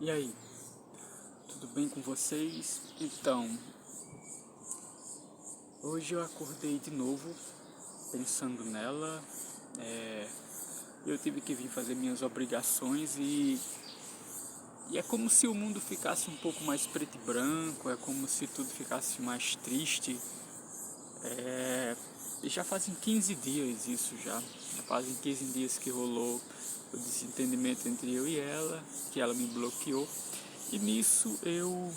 E aí, tudo bem com vocês? Então, hoje eu acordei de novo pensando nela. Eu tive que vir fazer minhas obrigações e é como se o mundo ficasse um pouco mais preto e branco, é como se tudo ficasse mais triste. E já fazem 15 dias isso já fazem 15 dias que rolou o desentendimento entre eu e ela, que ela me bloqueou. E nisso eu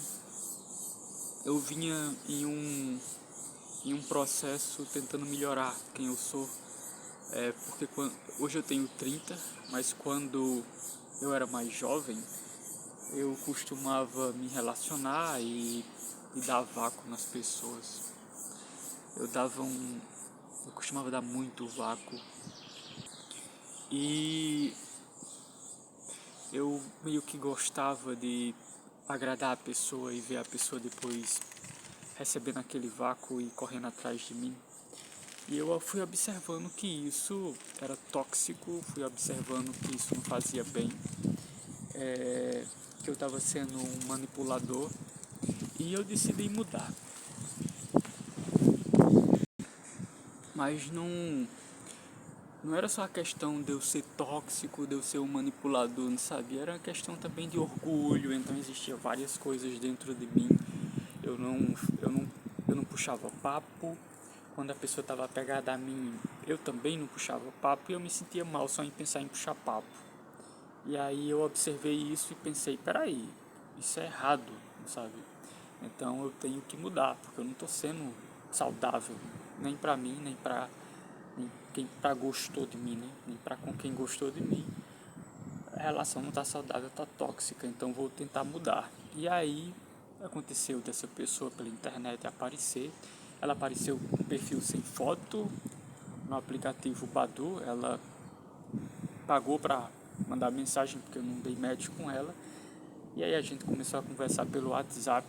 vinha em um processo tentando melhorar quem eu sou. Porque hoje eu tenho 30, mas quando eu era mais jovem, eu costumava me relacionar e dar vácuo nas pessoas. Eu dava um. Eu costumava dar muito vácuo. E eu meio que gostava de agradar a pessoa e ver a pessoa depois recebendo aquele vácuo e correndo atrás de mim. E eu fui observando que isso era tóxico, fui observando que isso não fazia bem, que eu estava sendo um manipulador e eu decidi mudar. Mas não era só a questão de eu ser tóxico, de eu ser um manipulador, não sabia? Era uma questão também de orgulho, então existia várias coisas dentro de mim. Eu não, eu não, eu não puxava papo. Quando a pessoa estava apegada a mim, eu também não puxava papo e eu me sentia mal só em pensar em puxar papo. E aí eu observei isso e pensei, peraí, isso é errado, sabe? Então eu tenho que mudar, porque eu não estou sendo saudável, nem pra mim, nem pra quem gostou de mim, né? Nem pra com quem gostou de mim. A relação não tá saudável, tá tóxica, então vou tentar mudar. E aí aconteceu dessa pessoa pela internet aparecer. Ela apareceu com um perfil sem foto no aplicativo Badu. Ela pagou pra mandar mensagem porque eu não dei match com ela. E aí a gente começou a conversar pelo WhatsApp.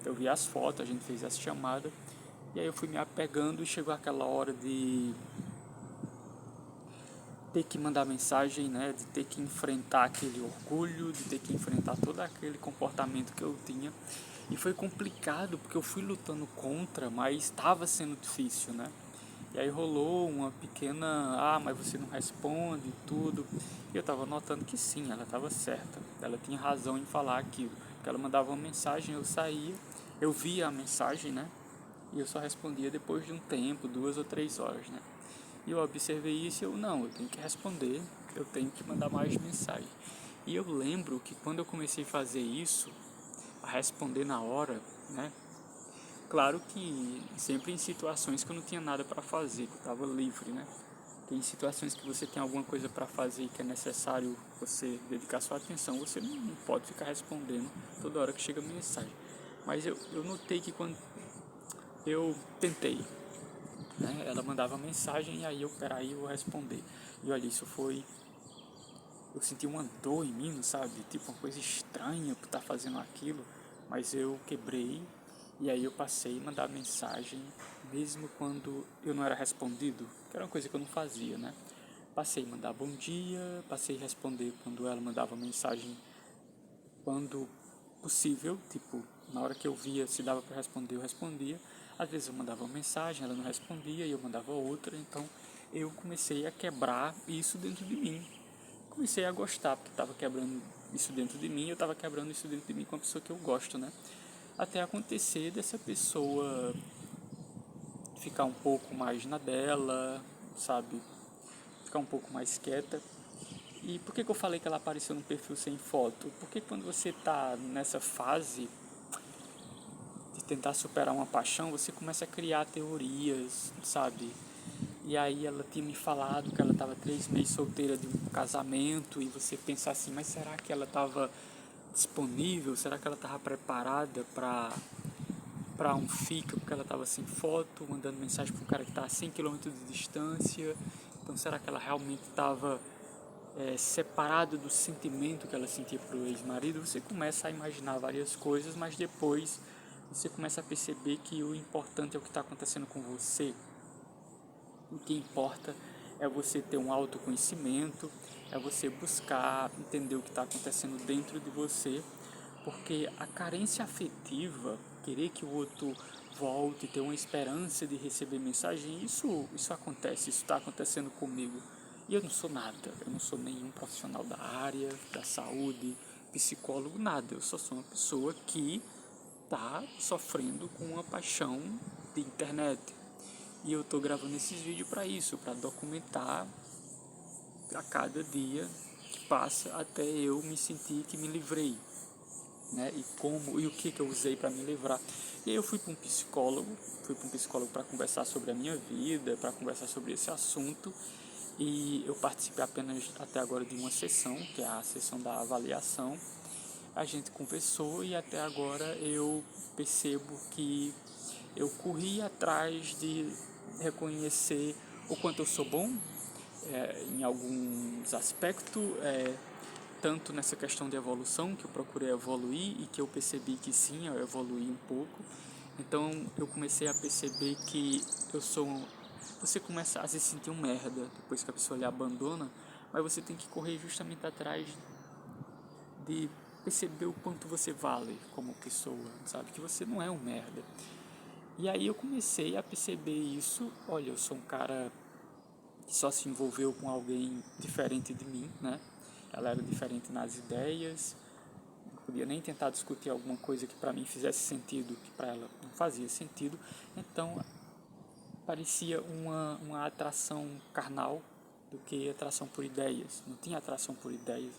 Eu vi as fotos, a gente fez essa chamada. E aí eu fui me apegando e chegou aquela hora de ter que mandar mensagem, né, de ter que enfrentar aquele orgulho, de ter que enfrentar todo aquele comportamento que eu tinha. E foi complicado porque eu fui lutando contra, mas estava sendo difícil, né? E aí rolou uma pequena, mas você não responde e tudo. E eu estava notando que sim, ela estava certa. Ela tinha razão em falar aquilo. Porque ela mandava uma mensagem, eu saía, eu via a mensagem, né? E eu só respondia depois de um tempo, 2 ou 3 horas, né? E eu observei isso e eu tenho que responder, eu tenho que mandar mais mensagem. E eu lembro que quando eu comecei a fazer isso, a responder na hora, né? Claro que sempre em situações que eu não tinha nada para fazer, que eu estava livre, né? Tem situações que você tem alguma coisa para fazer e que é necessário você dedicar sua atenção, você não pode ficar respondendo toda hora que chega mensagem. Mas eu notei que quando eu tentei, né? Ela mandava mensagem e aí peraí, eu vou responder. E olha, isso foi. Eu senti uma dor em mim, sabe? Tipo uma coisa estranha por estar fazendo aquilo. Mas eu quebrei e aí eu passei a mandar mensagem, mesmo quando eu não era respondido, que era uma coisa que eu não fazia, né? Passei a mandar bom dia, passei a responder quando ela mandava mensagem quando possível, tipo, na hora que eu via se dava para responder, eu respondia. Às vezes eu mandava uma mensagem, ela não respondia e eu mandava outra, então eu comecei a quebrar isso dentro de mim. Comecei a gostar, porque estava quebrando isso dentro de mim, eu estava quebrando isso dentro de mim com a pessoa que eu gosto, né? Até acontecer dessa pessoa ficar um pouco mais na dela, sabe? Ficar um pouco mais quieta. E por que eu falei que ela apareceu no perfil sem foto? Porque quando você está nessa fase de tentar superar uma paixão, você começa a criar teorias, sabe? E aí ela tinha me falado que ela estava 3 meses solteira de um casamento e você pensa assim, mas será que ela estava disponível? Será que ela estava preparada para um fica porque ela estava sem foto, mandando mensagem para um cara que está a 100 quilômetros de distância? Então será que ela realmente estava separada do sentimento que ela sentia para o ex-marido? Você começa a imaginar várias coisas, mas depois você começa a perceber que o importante é o que está acontecendo com você. O que importa é você ter um autoconhecimento, é você buscar entender o que está acontecendo dentro de você, porque a carência afetiva, querer que o outro volte, ter uma esperança de receber mensagem, isso acontece, isso está acontecendo comigo. E eu não sou nada, eu não sou nenhum profissional da área, da saúde, psicólogo, nada. Eu só sou uma pessoa que está sofrendo com uma paixão de internet. E eu estou gravando esses vídeos para isso, para documentar a cada dia que passa até eu me sentir que me livrei, né? E o que eu usei para me livrar. E aí eu fui para um psicólogo para conversar sobre a minha vida, para conversar sobre esse assunto. E eu participei apenas até agora de uma sessão, que é a sessão da avaliação. A gente conversou e até agora eu percebo que eu corri atrás de reconhecer o quanto eu sou bom em alguns aspectos, tanto nessa questão de evolução, que eu procurei evoluir e que eu percebi que sim, eu evoluí um pouco. Então eu comecei a perceber que eu sou... Você começa a se sentir um merda depois que a pessoa lhe abandona, mas você tem que correr justamente atrás de perceber o quanto você vale como pessoa, sabe? Que você não é um merda. E aí eu comecei a perceber isso. Olha, eu sou um cara que só se envolveu com alguém diferente de mim, né? Ela era diferente nas ideias, não podia nem tentar discutir alguma coisa que para mim fizesse sentido, que para ela não fazia sentido. Então parecia uma atração carnal do que atração por ideias. Não tinha atração por ideias.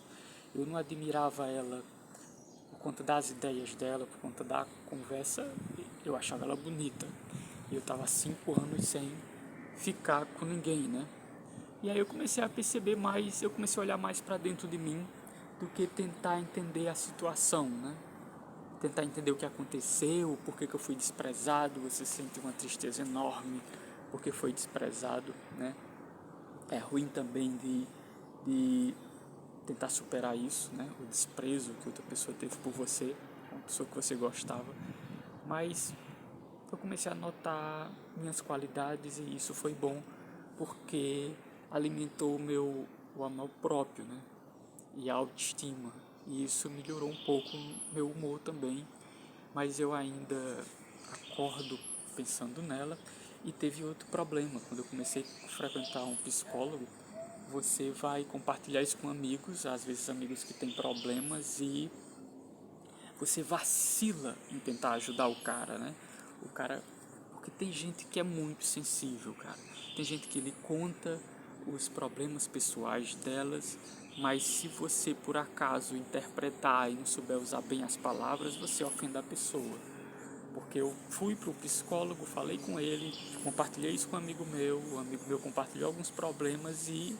Eu não admirava ela por conta das ideias dela, por conta da conversa. Eu achava ela bonita. E eu estava 5 anos sem ficar com ninguém, né? E aí eu comecei a perceber mais, eu comecei a olhar mais para dentro de mim do que tentar entender a situação, né? Tentar entender o que aconteceu, por que eu fui desprezado. Você sente uma tristeza enorme porque foi desprezado, né? É ruim também de tentar superar isso, né? O desprezo que outra pessoa teve por você, uma pessoa que você gostava. Mas eu comecei a notar minhas qualidades e isso foi bom porque alimentou o amor próprio, né? E a autoestima. E isso melhorou um pouco meu humor também, mas eu ainda acordo pensando nela. E teve outro problema, quando eu comecei a frequentar um psicólogo, você vai compartilhar isso com amigos, às vezes amigos que têm problemas, e você vacila em tentar ajudar o cara, né? O cara, porque tem gente que é muito sensível, cara. Tem gente que lhe conta os problemas pessoais delas, mas se você por acaso interpretar e não souber usar bem as palavras, você ofende a pessoa. Porque eu fui para o psicólogo, falei com ele, compartilhei isso com um amigo meu, o amigo meu compartilhou alguns problemas e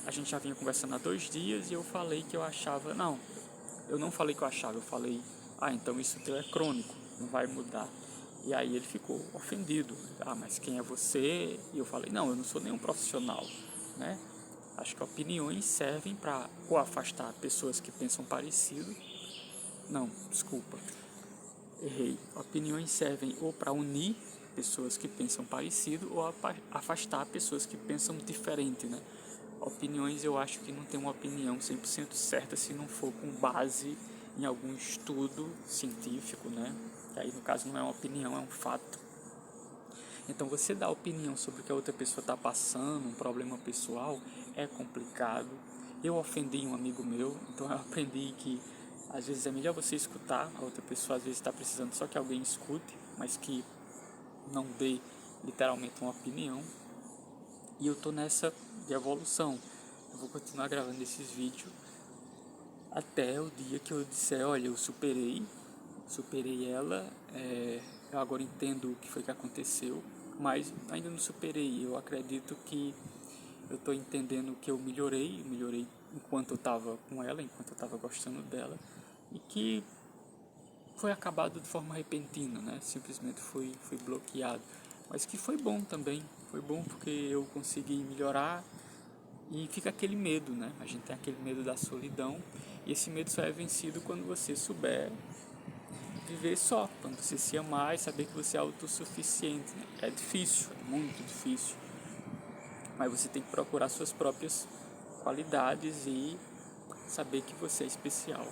a gente já vinha conversando há 2 dias e eu falei que eu achava... Não, eu não falei que eu achava, eu falei, então isso teu é crônico, não vai mudar. E aí ele ficou ofendido. Mas quem é você? E eu falei, não, eu não sou nenhum profissional, né? Acho que opiniões servem para ou afastar pessoas que pensam parecido. Não, desculpa, errei. Opiniões servem ou para unir pessoas que pensam parecido ou afastar pessoas que pensam diferente, né? Opiniões, eu acho que não tem uma opinião 100% certa se não for com base em algum estudo científico, né? E aí, no caso, não é uma opinião, é um fato. Então, você dar opinião sobre o que a outra pessoa está passando, um problema pessoal, é complicado. Eu ofendi um amigo meu, então eu aprendi que às vezes é melhor você escutar, a outra pessoa às vezes está precisando só que alguém escute, mas que não dê literalmente uma opinião. E eu tô nessa de evolução. Eu vou continuar gravando esses vídeos até o dia que eu disser, olha, eu superei ela, eu agora entendo o que foi que aconteceu, mas ainda não superei. Eu acredito que eu estou entendendo que eu melhorei enquanto eu estava com ela, enquanto eu estava gostando dela, e que foi acabado de forma repentina, né? Simplesmente fui bloqueado, mas que foi bom também. Foi bom porque eu consegui melhorar. E fica aquele medo, né? A gente tem aquele medo da solidão. E esse medo só é vencido quando você souber viver só. Quando você se amar e saber que você é autossuficiente, né? É difícil, é muito difícil. Mas você tem que procurar suas próprias qualidades e saber que você é especial.